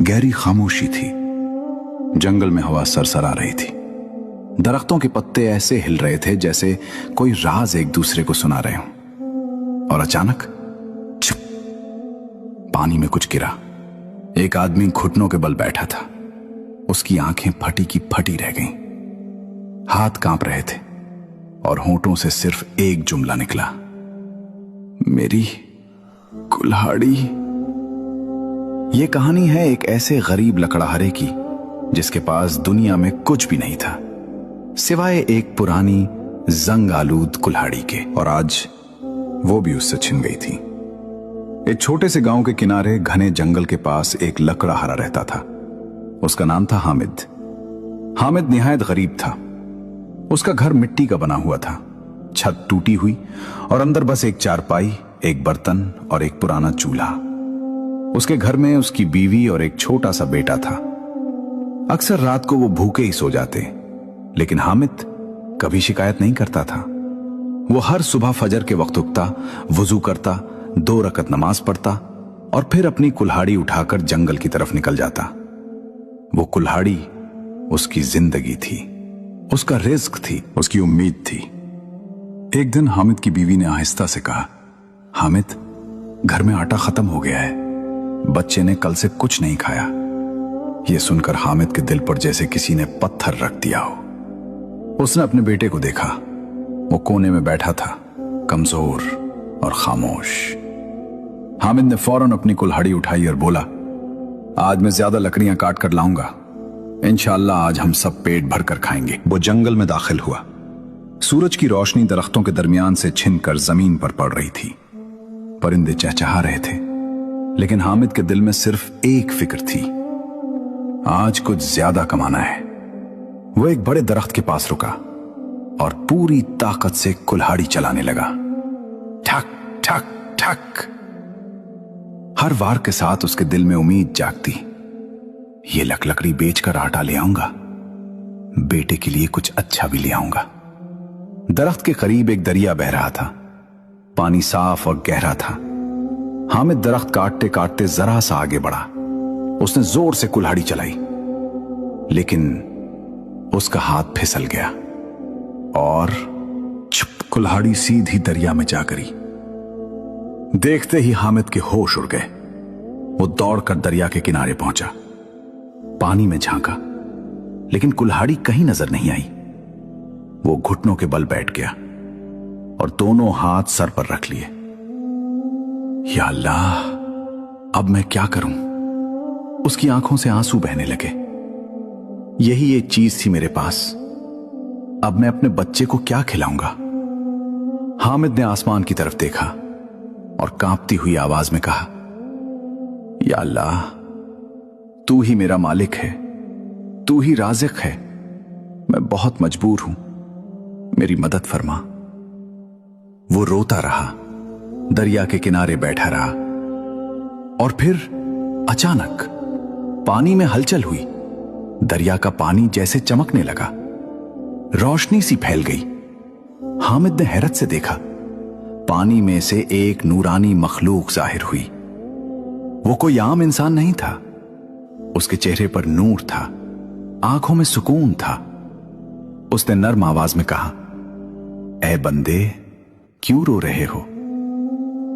गहरी खामोशी थी। जंगल में हवा सरसरा रही थी। दरख्तों के पत्ते ऐसे हिल रहे थे जैसे कोई राज एक दूसरे को सुना रहे हों। और अचानक चुप, पानी में कुछ गिरा। एक आदमी घुटनों के बल बैठा था। उसकी आंखें फटी की फटी रह गईं। हाथ कांप रहे थे और होंठों से सिर्फ एक जुमला निकला, मेरी कुल्हाड़ी। यह कहानी है एक ऐसे गरीब लकड़हारे की जिसके पास दुनिया में कुछ भी नहीं था सिवाय एक पुरानी जंग आलूद कुल्हाड़ी के। और आज वो भी उससे छिन गई थी। एक छोटे से गांव के किनारे घने जंगल के पास एक लकड़हारा रहता था। उसका नाम था हामिद। हामिद निहायत गरीब था। उसका घर मिट्टी का बना हुआ था, छत टूटी हुई और अंदर बस एक चारपाई, एक बर्तन और एक पुराना चूल्हा। उसके घर में उसकी बीवी और एक छोटा सा बेटा था। अक्सर रात को वो भूखे ही सो जाते, लेकिन हामिद कभी शिकायत नहीं करता था। वो हर सुबह फजर के वक्त उठता, वुजू करता, 2 रकत नमाज पढ़ता और फिर अपनी कुल्हाड़ी उठाकर जंगल की तरफ निकल जाता। वो कुल्हाड़ी उसकी जिंदगी थी, उसका रिज्क थी, उसकी उम्मीद थी। एक दिन हामिद की बीवी ने आहिस्ता से कहा, हामिद, घर में आटा खत्म हो गया है। बच्चे ने कल से कुछ नहीं खाया। यह सुनकर हामिद के दिल पर जैसे किसी ने पत्थर रख दिया हो। उसने अपने बेटे को देखा। वो कोने में बैठा था, कमजोर और खामोश। हामिद ने फौरन अपनी कुल्हाड़ी उठाई और बोला, आज मैं ज्यादा लकड़ियां काट कर लाऊंगा। इंशाअल्लाह आज हम सब पेट भर कर खाएंगे। वो जंगल में दाखिल हुआ। सूरज की रोशनी दरख्तों के दरमियान से छिनकर जमीन पर पड़ रही थी। परिंदे चहचहा रहे थे, लेकिन हामिद के दिल में सिर्फ एक फिक्र थी, आज कुछ ज्यादा कमाना है। वो एक बड़े दरख्त के पास रुका और पूरी ताकत से कुल्हाड़ी चलाने लगा। ठक ठक ठक। हर वार के साथ उसके दिल में उम्मीद जागती, ये लकड़ी बेचकर आटा ले आऊंगा, बेटे के लिए कुछ अच्छा भी ले आऊंगा। दरख्त के करीब एक दरिया बह रहा था। पानी साफ और गहरा था। हामिद दरख्त काटते काटते जरा सा आगे बढ़ा। उसने जोर से कुल्हाड़ी चलाई, लेकिन उसका हाथ फिसल गया और चुप, कुल्हाड़ी सीधी दरिया में जा गिरी। देखते ही हामिद के होश उड़ गए। वो दौड़कर दरिया के किनारे पहुंचा, पानी में झांका, लेकिन कुल्हाड़ी कहीं नजर नहीं आई। वो घुटनों के बल बैठ गया और दोनों हाथ सर पर रख लिए। या अल्लाह, अब मैं क्या करूं? उसकी आंखों से आंसू बहने लगे। यही एक चीज थी मेरे पास, अब मैं अपने बच्चे को क्या खिलाऊंगा? हामिद ने आसमान की तरफ देखा और कांपती हुई आवाज में कहा, या अल्लाह, तू ही मेरा मालिक है, तू ही राज़िक है। मैं बहुत मजबूर हूं, मेरी मदद फरमा। वो रोता रहा, दरिया के किनारे बैठा रहा और फिर अचानक पानी में हलचल हुई। दरिया का पानी जैसे चमकने लगा, रोशनी सी फैल गई। हामिद ने हैरत से देखा, पानी में से एक नूरानी मखलूक जाहिर हुई। वो कोई आम इंसान नहीं था। उसके चेहरे पर नूर था, आंखों में सुकून था। उसने नर्म आवाज में कहा, ऐ बंदे, क्यों रो रहे हो?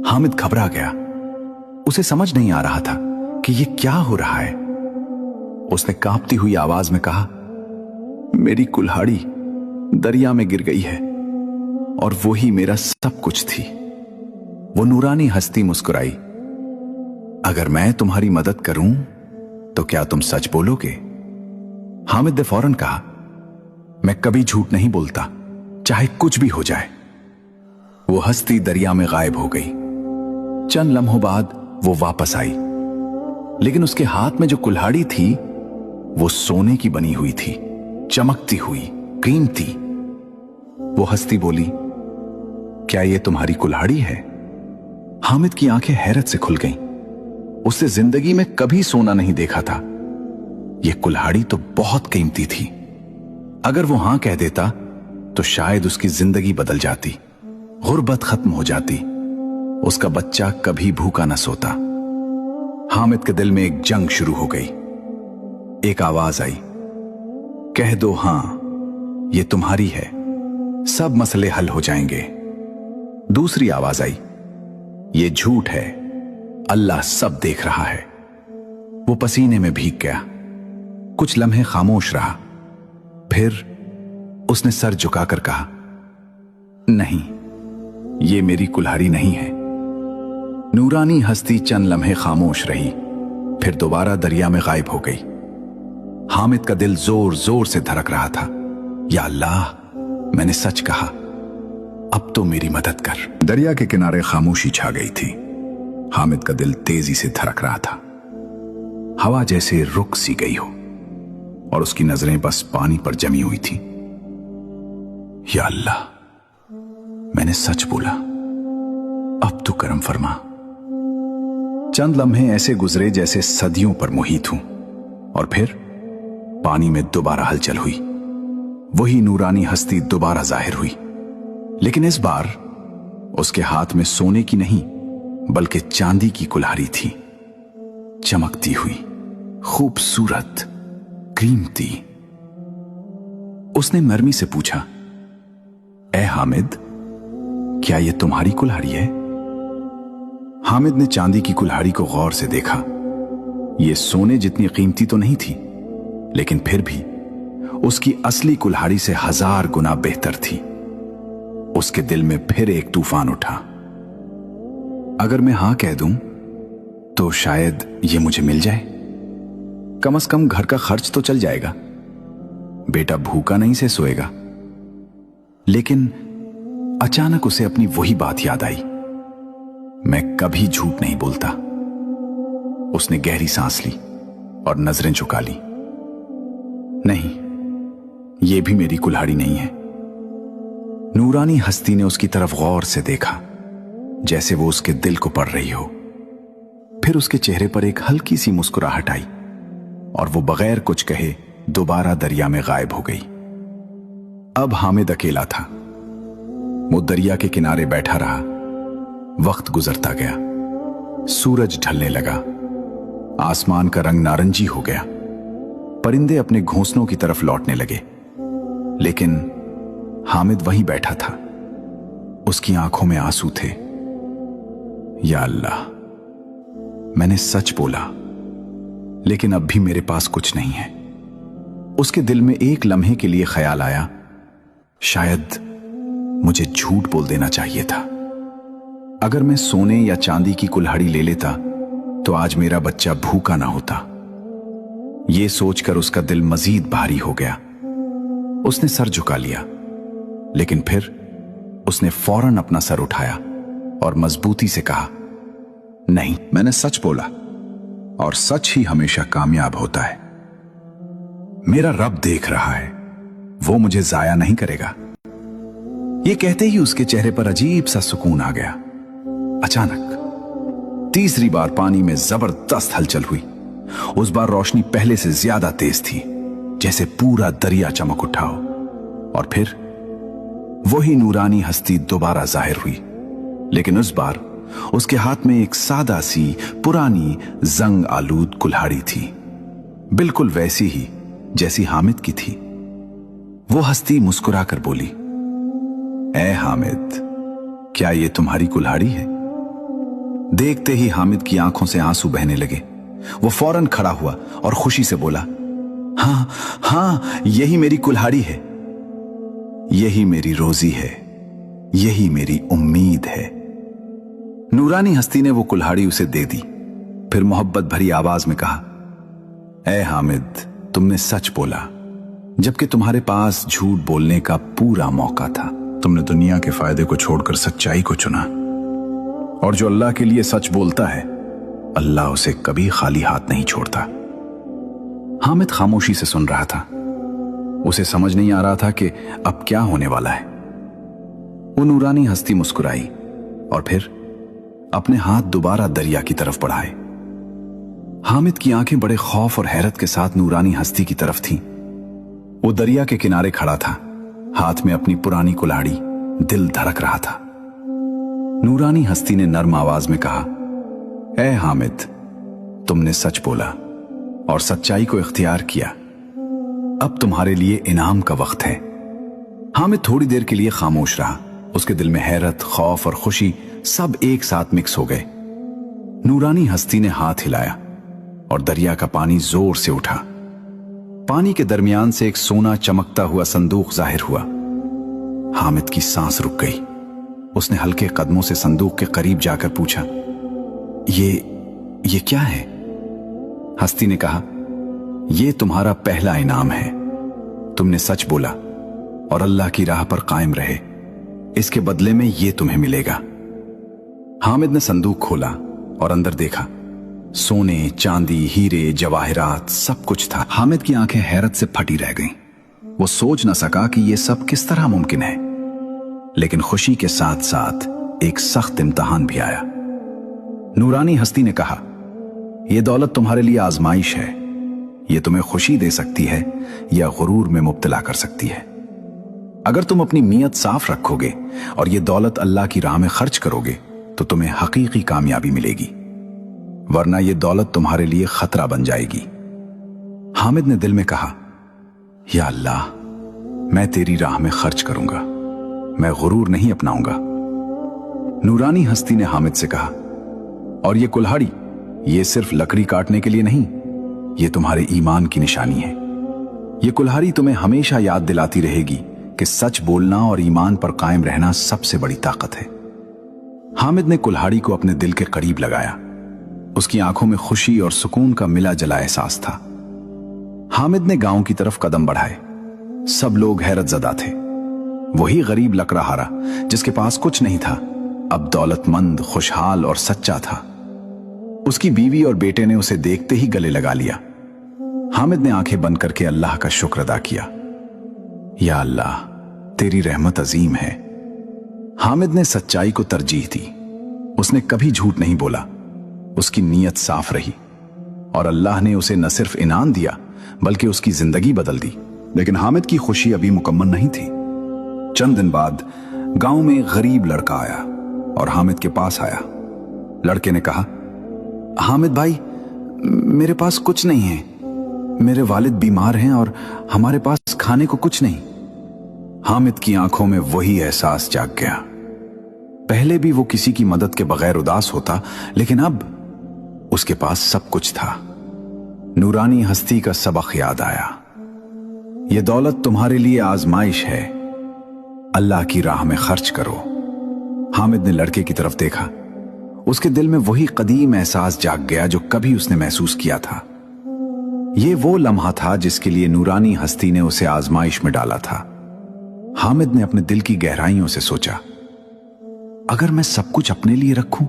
हामिद घबरा गया। उसे समझ नहीं आ रहा था कि यह क्या हो रहा है। उसने कांपती हुई आवाज में कहा, मेरी कुल्हाड़ी दरिया में गिर गई है और वो ही मेरा सब कुछ थी। वो नूरानी हस्ती मुस्कुराई, अगर मैं तुम्हारी मदद करूं तो क्या तुम सच बोलोगे? हामिद ने फौरन कहा, मैं कभी झूठ नहीं बोलता, चाहे कुछ भी हो जाए। वो हस्ती दरिया में गायब हो गई। चंद लम्हों बाद वो वापस आई, लेकिन उसके हाथ में जो कुल्हाड़ी थी वो सोने की बनी हुई थी, चमकती हुई, कीमती। वो हस्ती बोली, क्या ये तुम्हारी कुल्हाड़ी है? हामिद की आंखें हैरत से खुल गईं। उसने जिंदगी में कभी सोना नहीं देखा था। यह कुल्हाड़ी तो बहुत कीमती थी। अगर वो हां कह देता तो शायद उसकी जिंदगी बदल जाती, गुर्बत खत्म हो जाती। उसका बच्चा कभी भूखा न सोता। हामिद के दिल में एक जंग शुरू हो गई। एक आवाज आई, कह दो हां, ये तुम्हारी है, सब मसले हल हो जाएंगे। दूसरी आवाज आई, ये झूठ है, अल्लाह सब देख रहा है। वो पसीने में भीग गया, कुछ लम्हे खामोश रहा, फिर उसने सर झुकाकर कहा, नहीं, ये मेरी कुल्हाड़ी नहीं है। नूरानी हस्ती चंद लम्हे खामोश रही, फिर दोबारा दरिया में गायब हो गई। हामिद का दिल जोर जोर से धड़क रहा था। या अल्लाह, मैंने सच कहा, अब तो मेरी मदद कर। दरिया के किनारे खामोशी छा गई थी। हामिद का दिल तेजी से धड़क रहा था। हवा जैसे रुक सी गई हो और उसकी नजरें बस पानी पर जमी हुई थी। या अल्लाह, मैंने सच बोला, अब तो करम फरमा। चंद लम्हे ऐसे गुजरे जैसे सदियों पर मुहित हूं, और फिर पानी में दोबारा हलचल हुई। वही नूरानी हस्ती दोबारा जाहिर हुई, लेकिन इस बार उसके हाथ में सोने की नहीं बल्कि चांदी की कुल्हाड़ी थी, चमकती हुई, खूबसूरत, कीमती। उसने नरमी से पूछा, ए हामिद, क्या यह तुम्हारी कुल्हाड़ी है? हामिद ने चांदी की कुल्हाड़ी को गौर से देखा। यह सोने जितनी कीमती तो नहीं थी, लेकिन फिर भी उसकी असली कुल्हाड़ी से 1000 गुना बेहतर थी। उसके दिल में फिर एक तूफान उठा। अगर मैं हां कह दूं तो शायद ये मुझे मिल जाए। कम से कम घर का खर्च तो चल जाएगा, बेटा भूखा नहीं से सोएगा। लेकिन अचानक उसे अपनी वही बात याद आई, मैं कभी झूठ नहीं बोलता। उसने गहरी सांस ली और नजरें झुका ली। नहीं, यह भी मेरी कुल्हाड़ी नहीं है। नूरानी हस्ती ने उसकी तरफ गौर से देखा, जैसे वो उसके दिल को पढ़ रही हो। फिर उसके चेहरे पर एक हल्की सी मुस्कुराहट आई और वो बगैर कुछ कहे दोबारा दरिया में गायब हो गई। अब हामिद अकेला था। वो दरिया के किनारे बैठा रहा। वक्त गुजरता गया, सूरज ढलने लगा, आसमान का रंग नारंगी हो गया, परिंदे अपने घोंसलों की तरफ लौटने लगे। लेकिन हामिद वहीं बैठा था। उसकी आंखों में आंसू थे। या अल्लाह, मैंने सच बोला, लेकिन अब भी मेरे पास कुछ नहीं है। उसके दिल में एक लम्हे के लिए ख्याल आया, शायद मुझे झूठ बोल देना चाहिए था। अगर मैं सोने या चांदी की कुल्हाड़ी ले लेता तो आज मेरा बच्चा भूखा ना होता। यह सोचकर उसका दिल मजीद भारी हो गया। उसने सर झुका लिया, लेकिन फिर उसने फौरन अपना सर उठाया और मजबूती से कहा, नहीं, मैंने सच बोला और सच ही हमेशा कामयाब होता है। मेरा रब देख रहा है, वो मुझे जाया नहीं करेगा। यह कहते ही उसके चेहरे पर अजीब सा सुकून आ गया। अचानक तीसरी बार पानी में जबरदस्त हलचल हुई। उस बार रोशनी पहले से ज्यादा तेज थी, जैसे पूरा दरिया चमक उठा हो। और फिर वही नूरानी हस्ती दोबारा जाहिर हुई, लेकिन उस बार उसके हाथ में एक सादा सी पुरानी जंग आलूद कुल्हाड़ी थी, बिल्कुल वैसी ही जैसी हामिद की थी। वो हस्ती मुस्कुराकर बोली, ए हामिद, क्या ये तुम्हारी कुल्हाड़ी है? देखते ही हामिद की आंखों से आंसू बहने लगे। वो फौरन खड़ा हुआ और खुशी से बोला, हां हां, यही मेरी कुल्हाड़ी है, यही मेरी रोजी है, यही मेरी उम्मीद है। नूरानी हस्ती ने वो कुल्हाड़ी उसे दे दी, फिर मोहब्बत भरी आवाज में कहा, ए हामिद, तुमने सच बोला, जबकि तुम्हारे पास झूठ बोलने का पूरा मौका था। तुमने दुनिया के फायदे को छोड़कर सच्चाई को चुना, और जो अल्लाह के लिए सच बोलता है, अल्लाह उसे कभी खाली हाथ नहीं छोड़ता। हामिद खामोशी से सुन रहा था। उसे समझ नहीं आ रहा था कि अब क्या होने वाला है। वो नूरानी हस्ती मुस्कुराई और फिर अपने हाथ दोबारा दरिया की तरफ बढ़ाए। हामिद की आंखें बड़े खौफ और हैरत के साथ नूरानी हस्ती की तरफ थीं। वो दरिया के किनारे खड़ा था, हाथ में अपनी पुरानी कुल्हाड़ी, दिल धड़क रहा था। नूरानी हस्ती ने नर्म आवाज में कहा, ए हामिद, तुमने सच बोला और सच्चाई को इख्तियार किया। अब तुम्हारे लिए इनाम का वक्त है। हामिद थोड़ी देर के लिए खामोश रहा। उसके दिल में हैरत, खौफ और खुशी सब एक साथ मिक्स हो गए। नूरानी हस्ती ने हाथ हिलाया और दरिया का पानी जोर से उठा। पानी के दरमियान से एक सोना चमकता हुआ संदूक जाहिर हुआ। हामिद की सांस रुक गई। उसने हल्के कदमों से संदूक के करीब जाकर पूछा, ये क्या है? हस्ती ने कहा, यह तुम्हारा पहला इनाम है। तुमने सच बोला और अल्लाह की राह पर कायम रहे। इसके बदले में यह तुम्हें मिलेगा। हामिद ने संदूक खोला और अंदर देखा। सोने, चांदी, हीरे, जवाहरात सब कुछ था। हामिद की आंखें हैरत से फटी रह गईं। वो सोच न सका कि यह सब किस तरह मुमकिन है। लेकिन खुशी के साथ साथ एक सख्त इम्तिहान भी आया। नूरानी हस्ती ने कहा, यह दौलत तुम्हारे लिए आजमाइश है। यह तुम्हें खुशी दे सकती है या गुरूर में मुब्तला कर सकती है। अगर तुम अपनी नीयत साफ रखोगे और यह दौलत अल्लाह की राह में खर्च करोगे तो तुम्हें हकीकी कामयाबी मिलेगी, वरना यह दौलत तुम्हारे लिए खतरा बन जाएगी। हामिद ने दिल में कहा, या अल्लाह, मैं तेरी राह में खर्च करूंगा, मैं गुरूर नहीं अपनाऊंगा। नूरानी हस्ती ने हामिद से कहा, और ये कुल्हाड़ी, ये सिर्फ लकड़ी काटने के लिए नहीं, ये तुम्हारे ईमान की निशानी है। ये कुल्हाड़ी तुम्हें हमेशा याद दिलाती रहेगी कि सच बोलना और ईमान पर कायम रहना सबसे बड़ी ताकत है। हामिद ने कुल्हाड़ी को अपने दिल के करीब लगाया। उसकी आंखों में खुशी और सुकून का मिला जला एहसास था। हामिद ने गांव की तरफ कदम बढ़ाए। सब लोग हैरत ज़दा थे। वही गरीब लकड़हारा जिसके पास कुछ नहीं था, अब दौलतमंद, खुशहाल और सच्चा था। उसकी बीवी और बेटे ने उसे देखते ही गले लगा लिया। हामिद ने आंखें बंद करके अल्लाह का शुक्र अदा किया। या अल्लाह, तेरी रहमत अजीम है। हामिद ने सच्चाई को तरजीह दी। उसने कभी झूठ नहीं बोला। उसकी नीयत साफ रही और अल्लाह ने उसे न सिर्फ इनाम दिया बल्कि उसकी जिंदगी बदल दी। लेकिन हामिद की खुशी अभी मुकम्मल नहीं थी। चंद दिन बाद गांव में एक गरीब लड़का आया और हामिद के पास आया। लड़के ने कहा, हामिद भाई, मेरे पास कुछ नहीं है। मेरे वालिद बीमार हैं और हमारे पास खाने को कुछ नहीं। हामिद की आंखों में वही एहसास जाग गया। पहले भी वो किसी की मदद के बगैर उदास होता, लेकिन अब उसके पास सब कुछ था। नूरानी हस्ती का सबक याद आया। यह दौलत तुम्हारे लिए आजमाइश है, अल्लाह की राह में खर्च करो। हामिद ने लड़के की तरफ देखा। उसके दिल में वही कदीम एहसास जाग गया जो कभी उसने महसूस किया था। यह वो लम्हा था जिसके लिए नूरानी हस्ती ने उसे आजमाइश में डाला था। हामिद ने अपने दिल की गहराइयों से सोचा, अगर मैं सब कुछ अपने लिए रखूं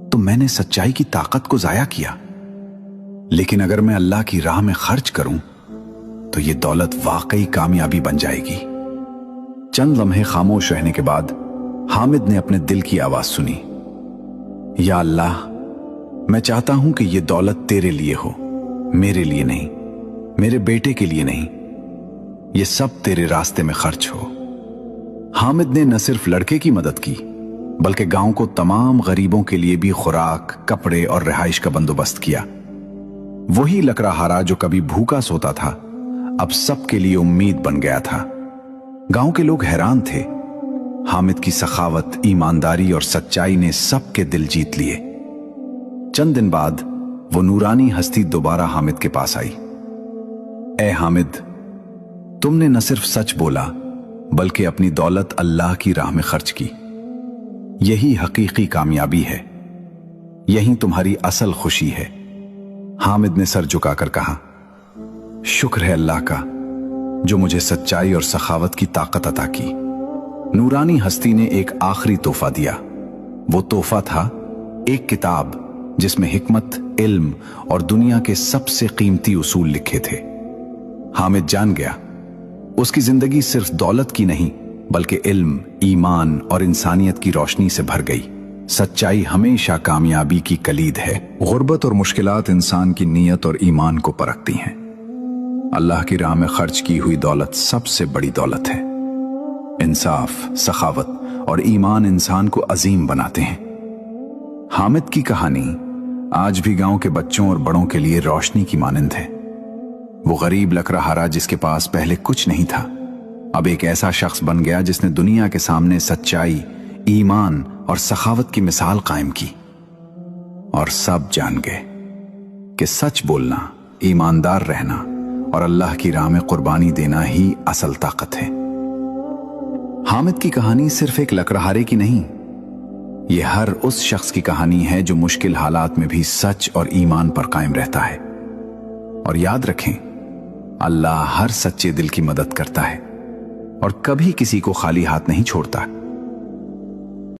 तो मैंने सच्चाई की ताकत को जाया किया। लेकिन अगर मैं अल्लाह की राह में खर्च करूं तो यह दौलत वाकई कामयाबी बन जाएगी। चंद लम्हे खामोश रहने के बाद हामिद ने अपने दिल की आवाज सुनी, या अल्लाह, मैं चाहता हूं कि यह दौलत तेरे लिए हो, मेरे लिए नहीं, मेरे बेटे के लिए नहीं। यह सब तेरे रास्ते में खर्च हो। हामिद ने न सिर्फ लड़के की मदद की बल्कि गांव को तमाम गरीबों के लिए भी खुराक, कपड़े और रिहाइश का बंदोबस्त किया। वही लकड़हारा जो कभी भूखा सोता था अब सबके लिए उम्मीद बन गया था। गांव के लोग हैरान थे। हामिद की सखावत, ईमानदारी और सच्चाई ने सबके दिल जीत लिए। चंद दिन बाद वो नूरानी हस्ती दोबारा हामिद के पास आई। ए हामिद, तुमने न सिर्फ सच बोला बल्कि अपनी दौलत अल्लाह की राह में खर्च की। यही हकीकी कामयाबी है। यही तुम्हारी असल खुशी है। हामिद ने सर झुकाकर कहा, शुक्र है अल्लाह का जो मुझे सच्चाई और सखावत की ताकत अता की। नूरानी हस्ती ने एक आखिरी तोहफा दिया। वो तोहफा था एक किताब जिसमें हिकमत, इल्म और दुनिया के सबसे कीमती उसूल लिखे थे। हामिद जान गया उसकी जिंदगी सिर्फ दौलत की नहीं बल्कि इल्म, ईमान और इंसानियत की रोशनी से भर गई। सच्चाई हमेशा कामयाबी की कलीद है। गुर्बत और मुश्किलात इंसान की नीयत और ईमान को परखती हैं। अल्लाह की राह में खर्च की हुई दौलत सबसे बड़ी दौलत है। इंसाफ, सखावत और ईमान इंसान को अजीम बनाते हैं। हामिद की कहानी आज भी गांव के बच्चों और बड़ों के लिए रोशनी की मानंद है। वो गरीब लकड़हारा जिसके पास पहले कुछ नहीं था, अब एक ऐसा शख्स बन गया जिसने दुनिया के सामने सच्चाई, ईमान और सखावत की मिसाल कायम की। और सब जान गए कि सच बोलना, ईमानदार रहना और अल्लाह की राह में कुर्बानी देना ही असल ताकत है। हामिद की कहानी सिर्फ एक लकड़हारे की नहीं, ये हर उस शख्स की कहानी है जो मुश्किल हालात में भी सच और ईमान पर कायम रहता है। और याद रखें, अल्लाह हर सच्चे दिल की मदद करता है और कभी किसी को खाली हाथ नहीं छोड़ता।